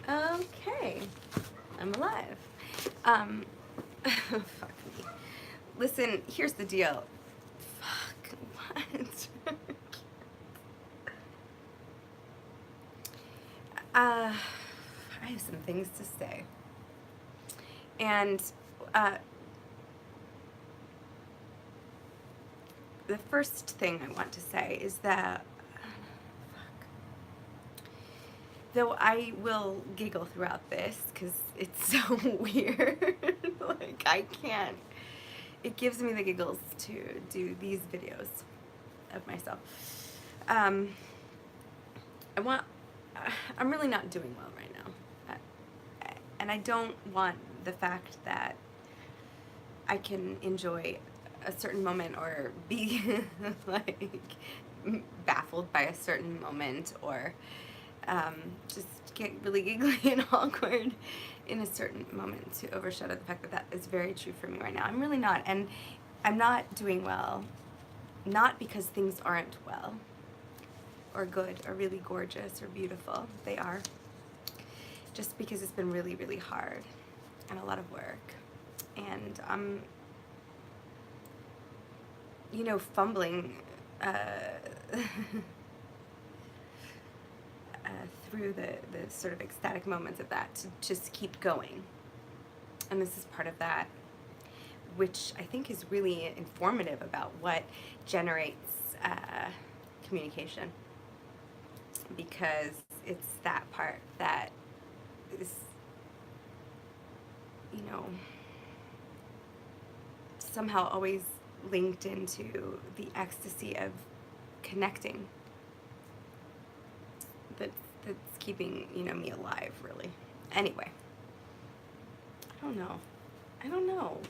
Okay, I'm alive. Fuck me. Listen, here's the deal. Fuck, what? I have some things to say. And, the first thing I want to say is that, though I will giggle throughout this because it's so weird, like I can't, it gives me the giggles to do these videos of myself. I'm really not doing well right now. And I don't want the fact that I can enjoy a certain moment or be like baffled by a certain moment or just get really giggly and awkward in a certain moment to overshadow the fact that that is very true for me right now. I'm really not, and I'm not doing well, not because things aren't well or good or really gorgeous or beautiful. They are. Just because it's been really, really hard and a lot of work. And I'm, you know, fumbling through the sort of ecstatic moments of that to just keep going. And this is part of that, which I think is really informative about what generates communication, because it's that part that is, you know, somehow always linked into the ecstasy of connecting that's keeping, you know, me alive, really. Anyway, I don't know.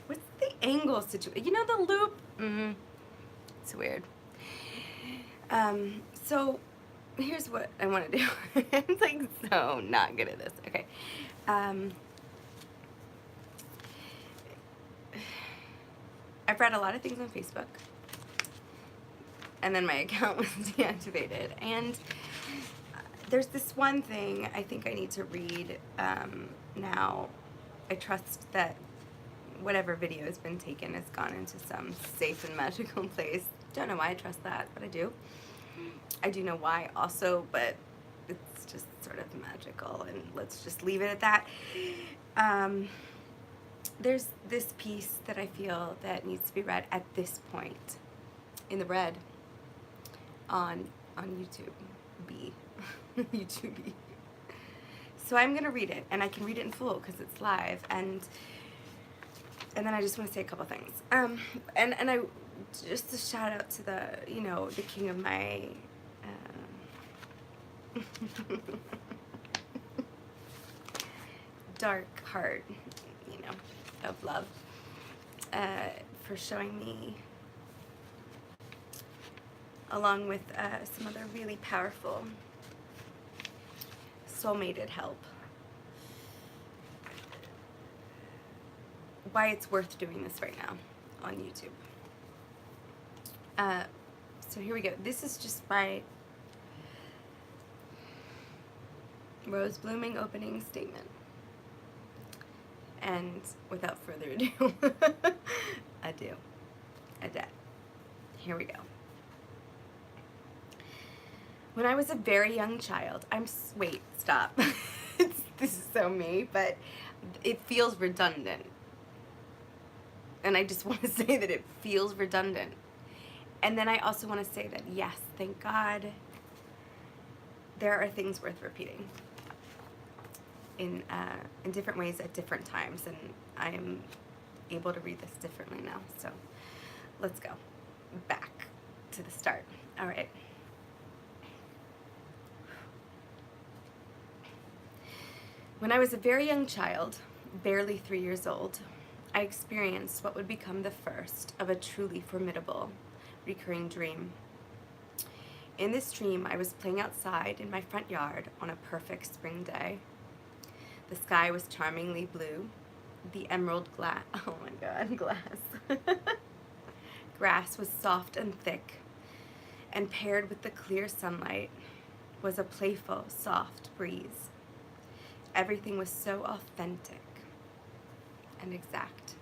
What's the angle situation? You know, the loop? It's weird. So here's what I want to do. I'm like so not good at this. Okay. I've read a lot of things on Facebook, and then my account was deactivated. And there's this one thing I think I need to read now. I trust that whatever video has been taken has gone into some safe and magical place. Don't know why I trust that, but I do. I do know why also, but it's just sort of magical, and let's just leave it at that. There's this piece that I feel that needs to be read at this point in the red on YouTube B. YouTube B. So I'm gonna read it, and I can read it in full because it's live, and then I just want to say a couple things. And I just a shout out to the, you know, the king of my dark heart, you know, of love, for showing me, along with some other really powerful soulmated help, why it's worth doing this right now on YouTube. So here we go. This is just my rose blooming opening statement. And without further ado, adieu. Here we go. When I was a very young child, wait, stop. This is so me, but it feels redundant. And I just want to say that it feels redundant. And then I also want to say that, yes, thank God, there are things worth repeating in different ways at different times, and I am able to read this differently now. So let's go back to the start. All right. When I was a very young child, barely 3 years old, I experienced what would become the first of a truly formidable recurring dream. In this dream, I was playing outside in my front yard on a perfect spring day. The sky was charmingly blue. The emerald glass, oh my God, grass was soft and thick, and paired with the clear sunlight was a playful, soft breeze. Everything was so authentic and exact.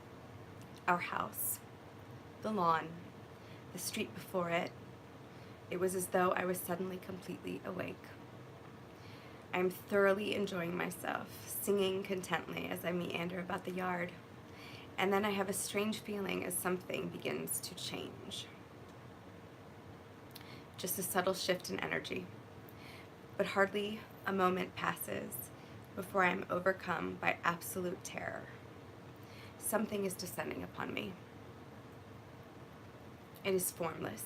Our house, the lawn, the street before it. It was as though I was suddenly completely awake. I am thoroughly enjoying myself, singing contently as I meander about the yard. And then I have a strange feeling as something begins to change. Just a subtle shift in energy. But hardly a moment passes before I am overcome by absolute terror. Something is descending upon me. It is formless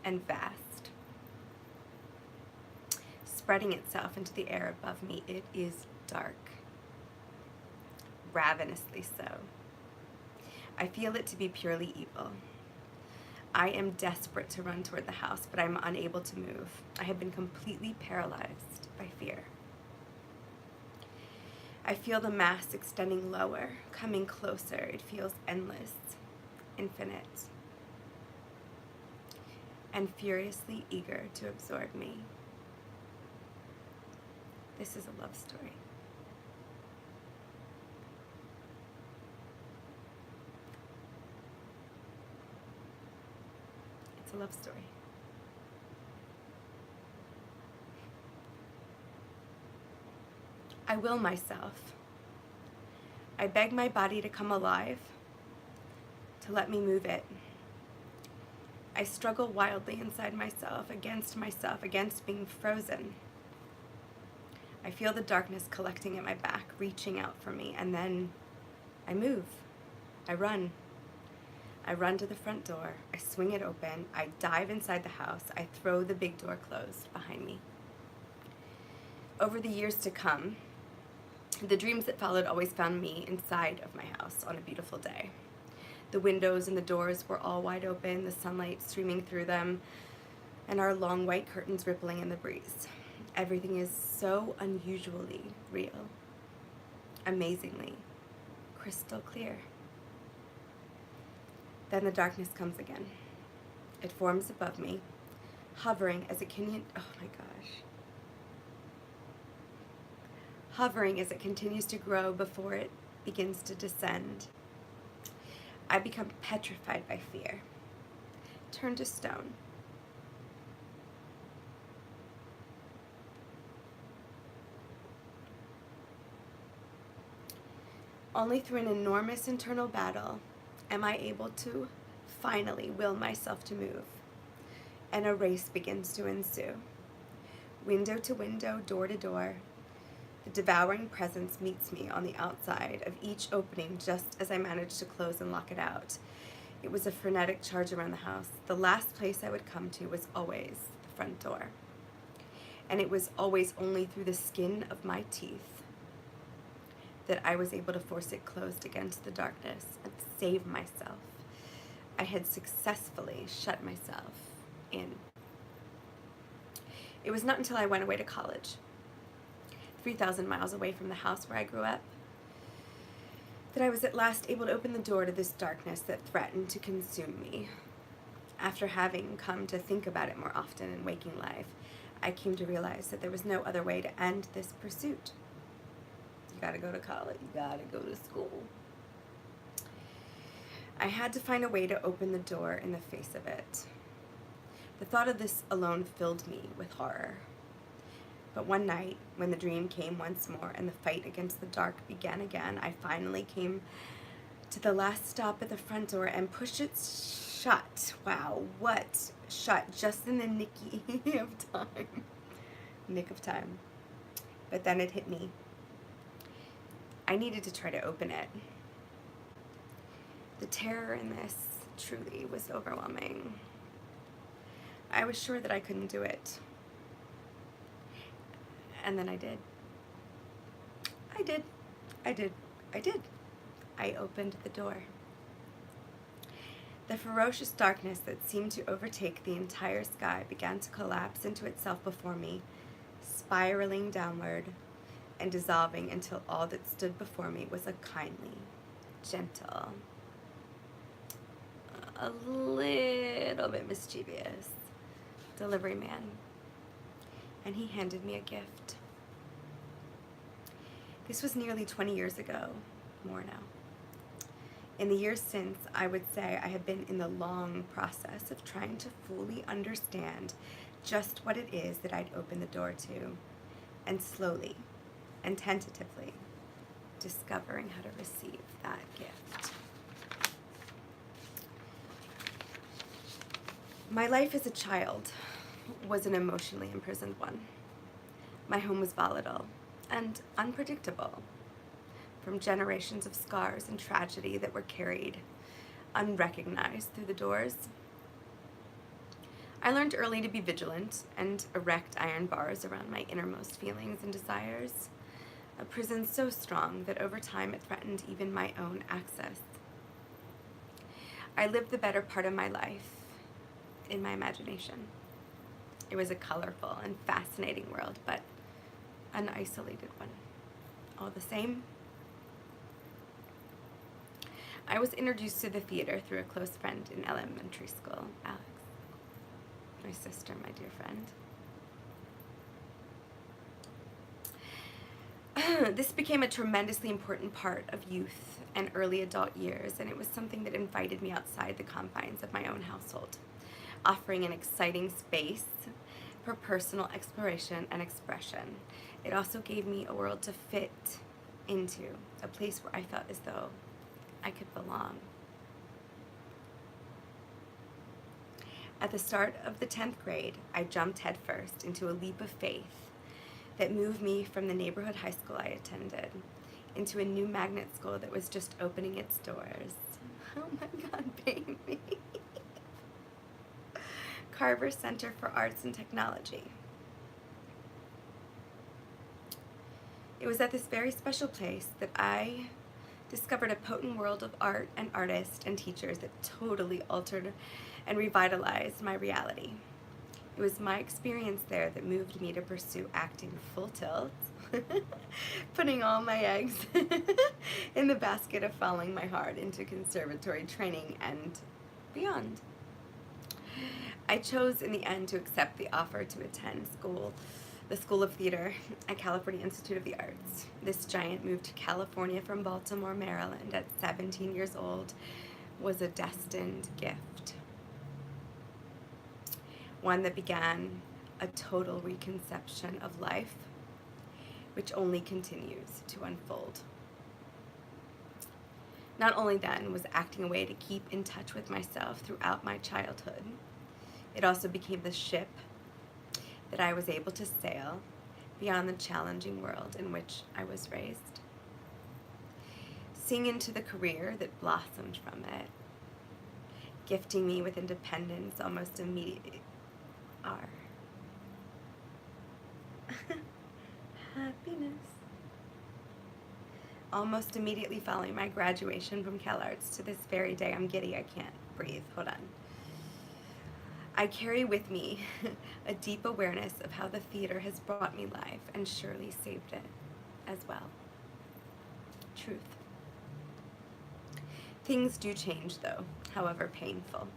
and vast, spreading itself into the air above me. It is dark, ravenously so. I feel it to be purely evil. I am desperate to run toward the house, but I'm unable to move. I have been completely paralyzed by fear. I feel the mass extending lower, coming closer. It feels endless, infinite, and furiously eager to absorb me. This is a love story. It's a love story. I will myself. I beg my body to come alive, to let me move it. I struggle wildly inside myself, against being frozen. I feel the darkness collecting at my back, reaching out for me, and then I move. I run. I run to the front door. I swing it open. I dive inside the house. I throw the big door closed behind me. Over the years to come, the dreams that followed always found me inside of my house on a beautiful day. The windows and the doors were all wide open, the sunlight streaming through them, and our long white curtains rippling in the breeze. Everything is so unusually real, amazingly crystal clear. Then the darkness comes again. It forms above me, hovering as it continues to grow before it begins to descend. I become petrified by fear, turned to stone. Only through an enormous internal battle am I able to finally will myself to move, and a race begins to ensue. Window to window, door to door, the devouring presence meets me on the outside of each opening just as I manage to close and lock it out. It was a frenetic charge around the house. The last place I would come to was always the front door. And it was always only through the skin of my teeth that I was able to force it closed against the darkness and save myself. I had successfully shut myself in. It was not until I went away to college, 3,000 miles away from the house where I grew up, that I was at last able to open the door to this darkness that threatened to consume me. After having come to think about it more often in waking life, I came to realize that there was no other way to end this pursuit. You gotta go to college, you gotta go to school. I had to find a way to open the door in the face of it. The thought of this alone filled me with horror. But one night, when the dream came once more and the fight against the dark began again, I finally came to the last stop at the front door and pushed it shut. Wow, what? Shut just in the nick of time. But then it hit me. I needed to try to open it. The terror in this truly was overwhelming. I was sure that I couldn't do it. And then I did. I opened the door. The ferocious darkness that seemed to overtake the entire sky began to collapse into itself before me, spiraling downward and dissolving until all that stood before me was a kindly, gentle, a little bit mischievous delivery man. And he handed me a gift. This was nearly 20 years ago, more now. In the years since, I would say I have been in the long process of trying to fully understand just what it is that I'd open the door to, and slowly and tentatively discovering how to receive that gift. My life as a child was an emotionally imprisoned one. My home was volatile and unpredictable, from generations of scars and tragedy that were carried unrecognized through the doors. I learned early to be vigilant and erect iron bars around my innermost feelings and desires, a prison so strong that over time it threatened even my own access. I lived the better part of my life in my imagination. It was a colorful and fascinating world, but an isolated one. All the same, I was introduced to the theater through a close friend in elementary school, Alex. My sister, my dear friend. This became a tremendously important part of youth and early adult years, and it was something that invited me outside the confines of my own household, offering an exciting space for personal exploration and expression. It also gave me a world to fit into, a place where I felt as though I could belong. At the start of the 10th grade, I jumped headfirst into a leap of faith that moved me from the neighborhood high school I attended into a new magnet school that was just opening its doors. Oh my God, baby. Carver Center for Arts and Technology. It was at this very special place that I discovered a potent world of art and artists and teachers that totally altered and revitalized my reality. It was my experience there that moved me to pursue acting full tilt, putting all my eggs in the basket of following my heart into conservatory training and beyond. I chose in the end to accept the offer to attend the School of Theater at California Institute of the Arts. This giant move to California from Baltimore, Maryland at 17 years old was a destined gift. One that began a total reconception of life, which only continues to unfold. Not only then was acting a way to keep in touch with myself throughout my childhood, it also became the ship that I was able to sail beyond the challenging world in which I was raised, seeing into the career that blossomed from it, gifting me with independence almost immediately. Happiness. Almost immediately following my graduation from CalArts to this very day, I'm giddy, I can't breathe, hold on. I carry with me a deep awareness of how the theater has brought me life and surely saved it as well. Truth. Things do change though, however painful.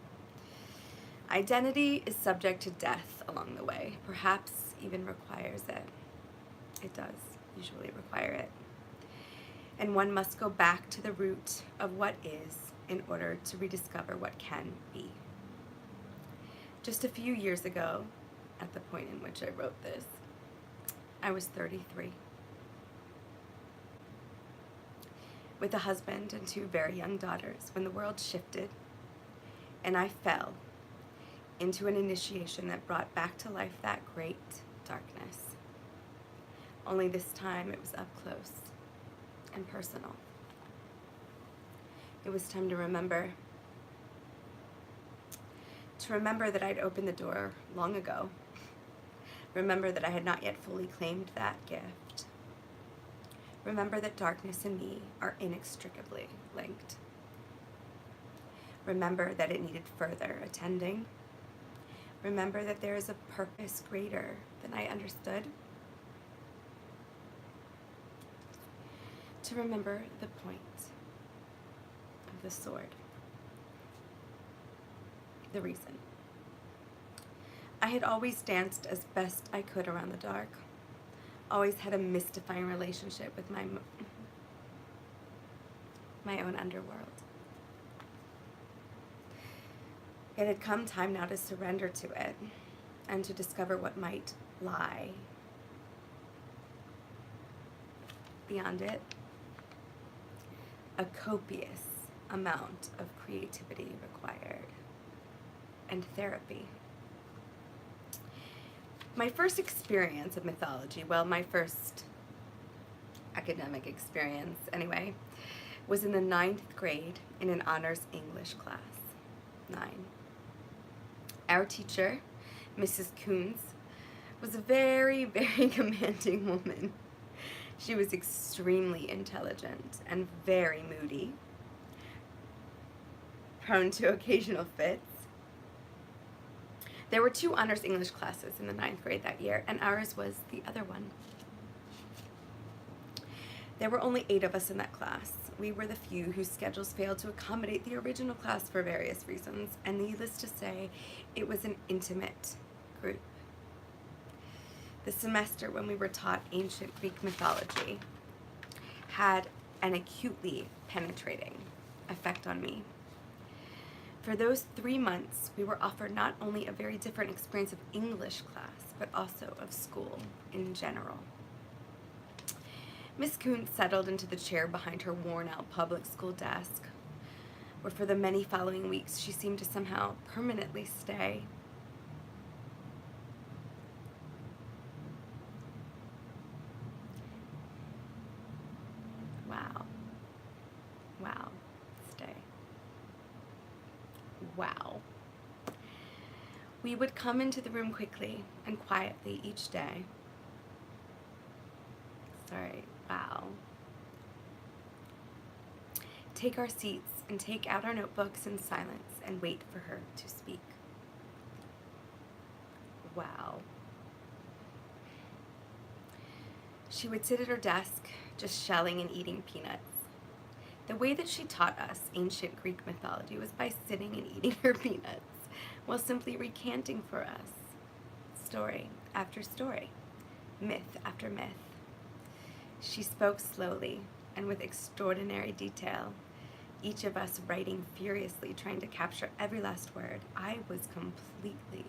Identity is subject to death along the way, perhaps even requires it. It does usually require it. And one must go back to the root of what is in order to rediscover what can be. Just a few years ago, at the point in which I wrote this, I was 33. With a husband and 2 very young daughters when the world shifted and I fell into an initiation that brought back to life that great darkness. Only this time it was up close and personal. It was time to remember that I'd opened the door long ago. Remember that I had not yet fully claimed that gift. Remember that darkness and me are inextricably linked. Remember that it needed further attending. Remember that there is a purpose greater than I understood. To remember the point of the sword. The reason. I had always danced as best I could around the dark, always had a mystifying relationship with my own underworld. It had come time now to surrender to it and to discover what might lie beyond it. A copious amount of creativity required and therapy. My first experience of mythology, well, my first academic experience anyway, was in the 9th grade in an honors English class. 9. Our teacher, Mrs. Coons, was a very, very commanding woman. She was extremely intelligent and very moody, prone to occasional fits. There were 2 honors English classes in the 9th grade that year, and ours was the other one. There were only 8 of us in that class. We were the few whose schedules failed to accommodate the original class for various reasons, and needless to say, it was an intimate group. The semester when we were taught ancient Greek mythology had an acutely penetrating effect on me. For those 3 months, we were offered not only a very different experience of English class, but also of school in general. Miss Kuhn settled into the chair behind her worn-out public school desk, where for the many following weeks she seemed to somehow permanently stay. Wow. Stay. Wow. We would come into the room quickly and quietly each day. Sorry. Wow. Take our seats and take out our notebooks in silence and wait for her to speak. Wow. She would sit at her desk, just shelling and eating peanuts. The way that she taught us ancient Greek mythology was by sitting and eating her peanuts, while simply recanting for us story after story, myth after myth. She spoke slowly and with extraordinary detail, each of us writing furiously, trying to capture every last word. I was completely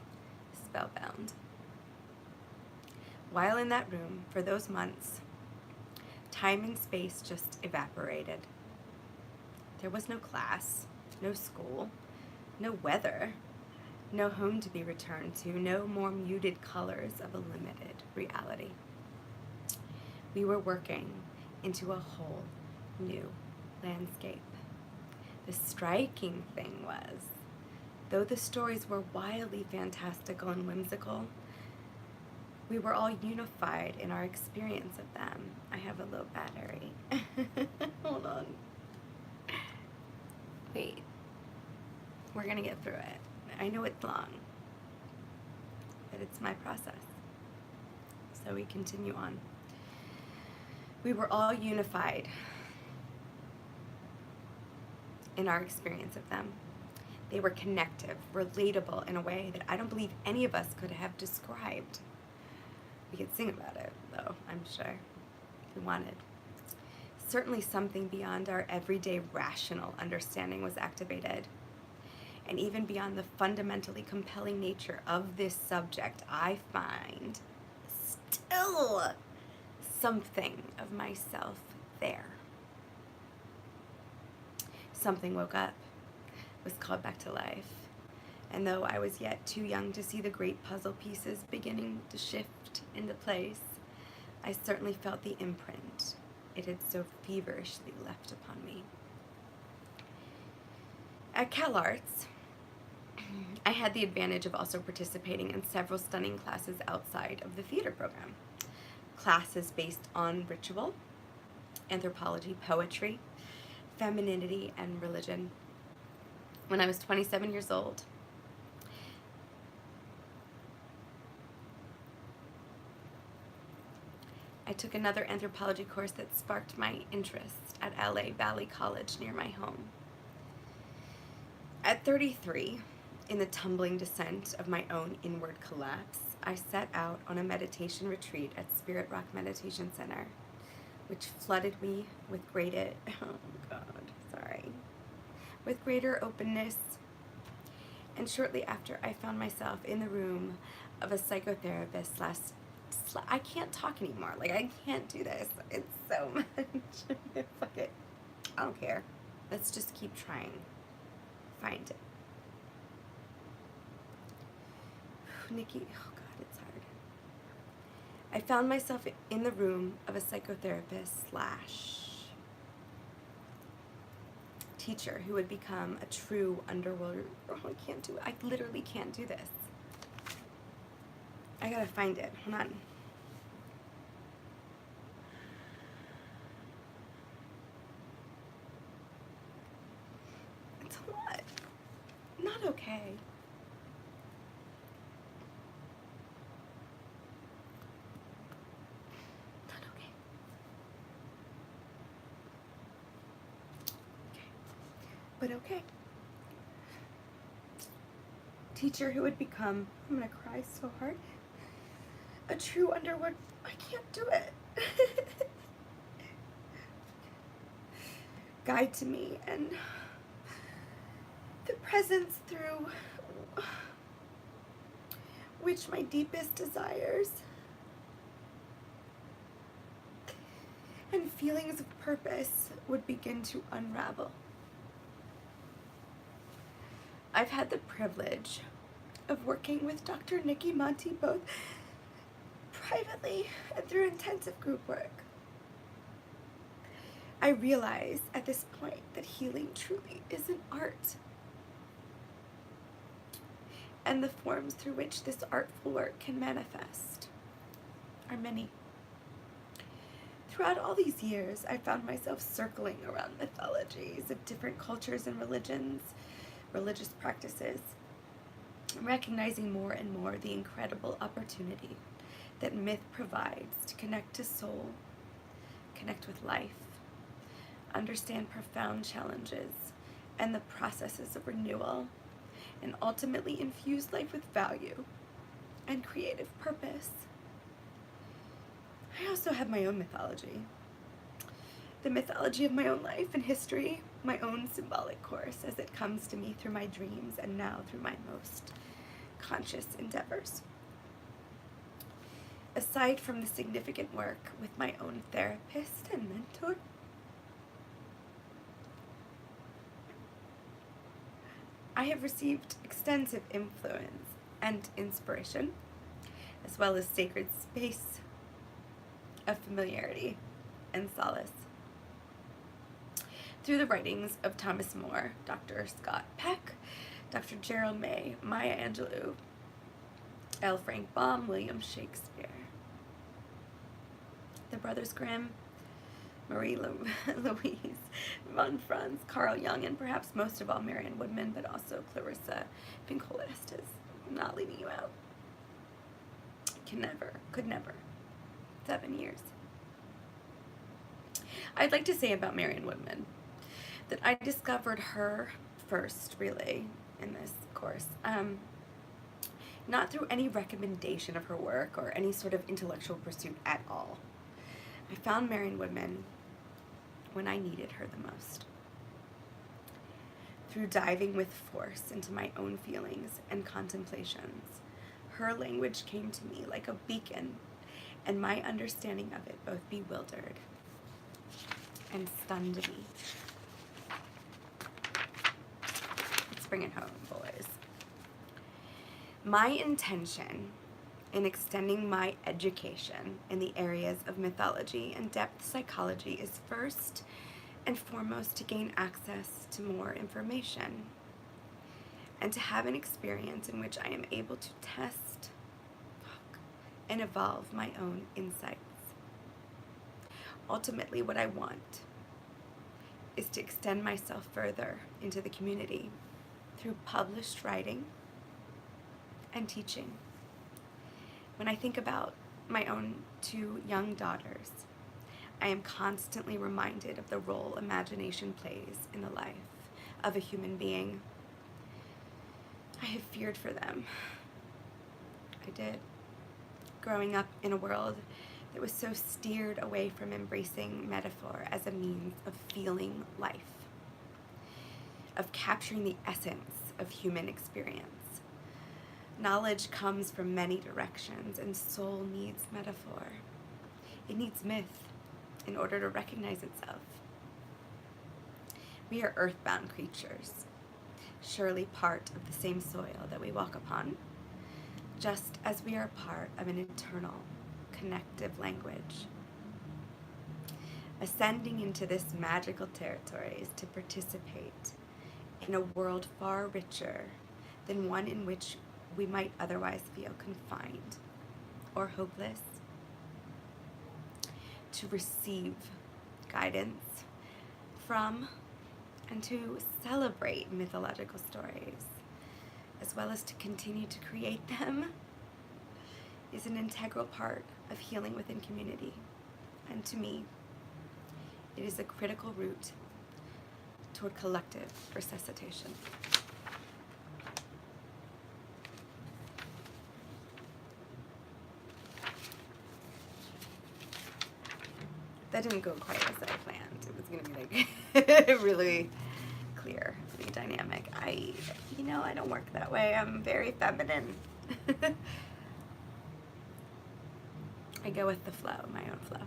spellbound. While in that room, for those months, time and space just evaporated. There was no class, no school, no weather, no home to be returned to, no more muted colors of a limited reality. We were working into a whole new landscape. The striking thing was, though the stories were wildly fantastical and whimsical, we were all unified in our experience of them. I have a low battery. Hold on. Wait. We're gonna get through it. I know it's long, but it's my process. So we continue on. We were all unified in our experience of them. They were connective, relatable in a way that I don't believe any of us could have described. We could sing about it, though, I'm sure, if we wanted. Certainly something beyond our everyday rational understanding was activated. And even beyond the fundamentally compelling nature of this subject, I find still something of myself there. Something woke up, was called back to life. And though I was yet too young to see the great puzzle pieces beginning to shift into place, I certainly felt the imprint it had so feverishly left upon me. At CalArts, I had the advantage of also participating in several stunning classes outside of the theater program. Classes based on ritual, anthropology, poetry, femininity, and religion. When I was 27 years old, I took another anthropology course that sparked my interest at LA Valley College near my home. At 33, in the tumbling descent of my own inward collapse, I set out on a meditation retreat at Spirit Rock Meditation Center, which flooded me with with greater openness. And shortly after, I found myself in the room of a psychotherapist I can't talk anymore. Like, I can't do this. It's so much. Fuck it. I don't care. Let's just keep trying. Find it. Nikki, oh God, it's hard. I found myself in the room of a psychotherapist / teacher who would become a true underworld. Oh, I can't do it. I literally can't do this. I gotta find it. Hold on. It's a lot. Not okay. Not okay. Okay. But okay. Teacher who would become, I'm gonna cry so hard, a true underwood. I can't do it. Guide to me and the presence through which my deepest desires and feelings of purpose would begin to unravel. I've had the privilege of working with Dr. Nikki Monty both privately and through intensive group work. I realize at this point that healing truly is an art. And the forms through which this artful work can manifest are many. Throughout all these years, I found myself circling around mythologies of different cultures and religions, religious practices, recognizing more and more the incredible opportunity that myth provides to connect to soul, connect with life, understand profound challenges and the processes of renewal, and ultimately infuse life with value and creative purpose. I also have my own mythology. The mythology of my own life and history, my own symbolic course as it comes to me through my dreams and now through my most conscious endeavors. Aside from the significant work with my own therapist and mentor, I have received extensive influence and inspiration, as well as sacred space of familiarity and solace, through the writings of Thomas More, Dr. Scott Peck, Dr. Gerald May, Maya Angelou, L. Frank Baum, William Shakespeare, the Brothers Grimm, Marie Louise von Franz, Carl Jung, and perhaps most of all Marion Woodman, but also Clarissa Pinkola Estes. I'm not leaving you out. Could never. 7 years. I'd like to say about Marion Woodman that I discovered her first, really, in this course, not through any recommendation of her work or any sort of intellectual pursuit at all. I found Marion Woodman when I needed her the most, through diving with force into my own feelings and contemplations. Her language came to me like a beacon, and my understanding of it both bewildered and stunned me. Let's bring it home, boys. My intention in extending my education in the areas of mythology and depth psychology is first and foremost to gain access to more information and to have an experience in which I am able to test and evolve my own insights. Ultimately, what I want is to extend myself further into the community through published writing and teaching. When I think about my own 2 young daughters, I am constantly reminded of the role imagination plays in the life of a human being. I have feared for them. I did. growing up in a world that was so steered away from embracing metaphor as a means of feeling life, of capturing the essence of human experience. Knowledge comes from many directions, and soul needs metaphor. It needs myth in order to recognize itself. We are earthbound creatures, surely part of the same soil that we walk upon, just as we are part of an eternal, connective language. Ascending into this magical territory is to participate in a world far richer than one in which we might otherwise feel confined or hopeless. To receive guidance from and to celebrate mythological stories, as well as to continue to create them, is an integral part of healing within community. And to me, it is a critical route toward collective resuscitation. That didn't go quite as I planned. It was going to be like really clear, really dynamic. I don't work that way. I'm very feminine. I go with the flow, my own flow.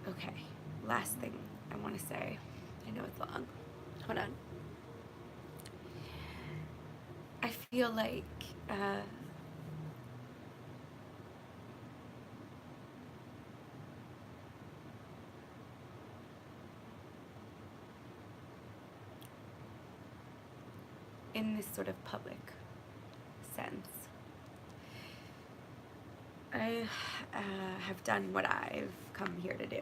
Okay, last thing I want to say. I know it's long. Hold on. I feel like in this sort of public sense, I have done what I've come here to do,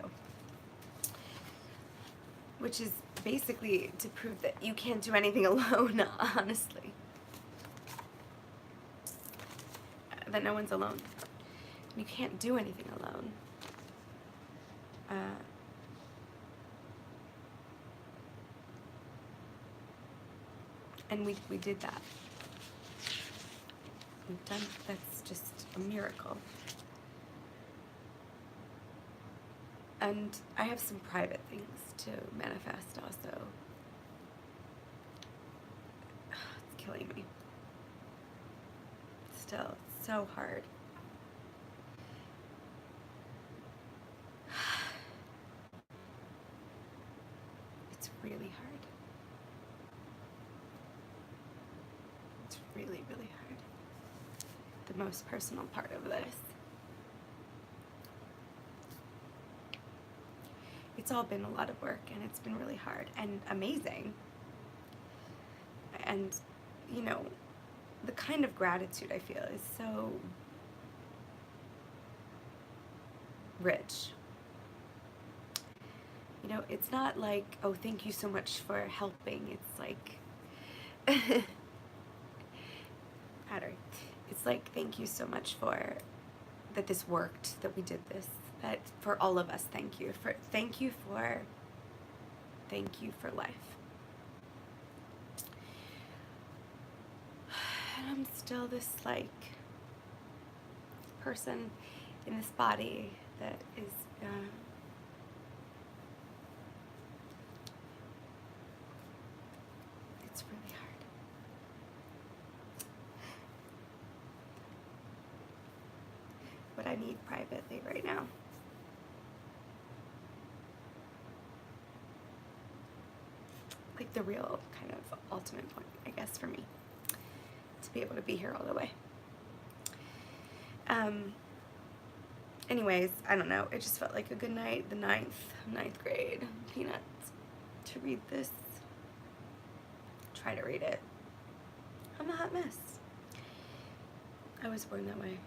which is basically to prove that you can't do anything alone, honestly. That no one's alone. You can't do anything alone. And we did that. We've done, that's just a miracle. And I have some private things to manifest also. It's killing me. Still, it's so hard. It's really hard. It's really, really hard. The most personal part of this. It's all been a lot of work, and it's been really hard and amazing. And, the kind of gratitude I feel is so rich. It's not like, oh, thank you so much for helping. It's like, it's like, thank you so much for that this worked, that we did this, that for all of us, thank you for life. And I'm still this person in this body that is it's really hard. What I need privately right now. Like the real kind of ultimate point, I guess, for me. To be able to be here all the way. Anyways, I don't know. It just felt like a good night. The ninth grade Peanuts. To read this. Try to read it. I'm a hot mess. I was born that way.